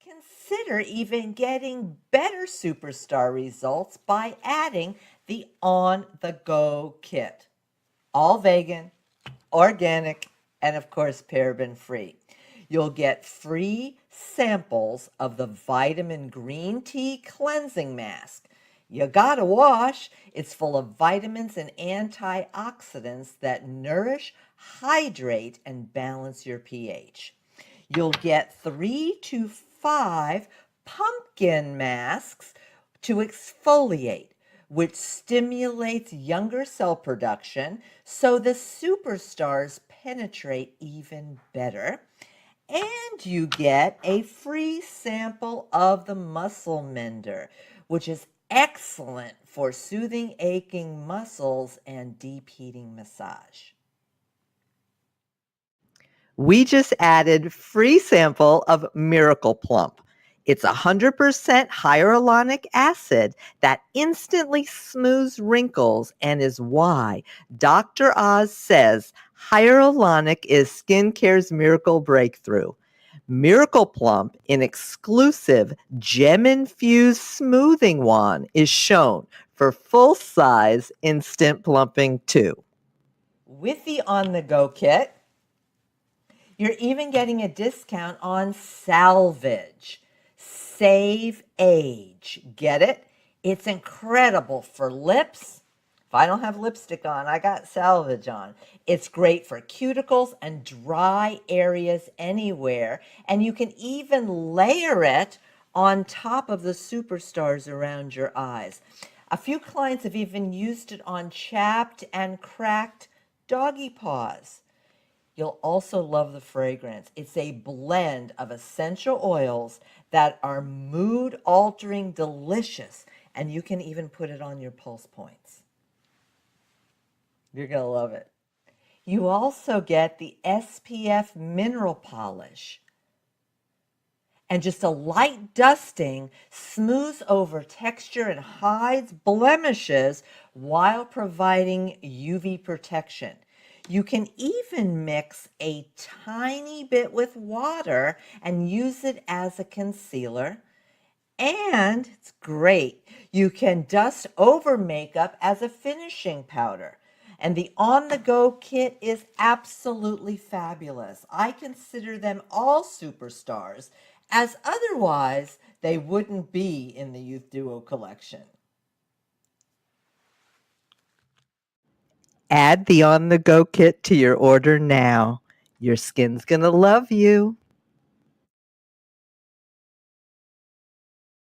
Consider even getting better superstar results by adding the on-the-go kit. All vegan, organic, and of course paraben-free. You'll get free samples of the vitamin green tea cleansing mask. You gotta wash. It's full of vitamins and antioxidants that nourish, hydrate, and balance your pH. You'll get 3 to 5 pumpkin masks to exfoliate, which stimulates younger cell production so the superstars penetrate even better. And you get a free sample of the muscle mender, which is excellent for soothing aching muscles and deep heating massage. We just added free sample of Miracle Plump. It's 100% hyaluronic acid that instantly smooths wrinkles and is why Dr. Oz says hyaluronic is skincare's miracle breakthrough. Miracle Plump, an exclusive gem-infused smoothing wand, is shown for full-size instant plumping too. With the on-the-go kit, you're even getting a discount on SalvAGE. SalvAGE. Get it? It's incredible for lips. If I don't have lipstick on, I got SalvAGE on. It's great for cuticles and dry areas anywhere. And you can even layer it on top of the superstars around your eyes. A few clients have even used it on chapped and cracked doggy paws. You'll also love the fragrance. It's a blend of essential oils that are mood-altering, delicious, and you can even put it on your pulse points. You're going to love it. You also get the SPF mineral polish. And just a light dusting smooths over texture and hides blemishes while providing UV protection. You can even mix a tiny bit with water and use it as a concealer. And it's great. You can dust over makeup as a finishing powder. And the on-the-go kit is absolutely fabulous. I consider them all superstars, as otherwise they wouldn't be in the YOUthDuo collection. Add the on-the-go kit to your order now. Your skin's gonna love you.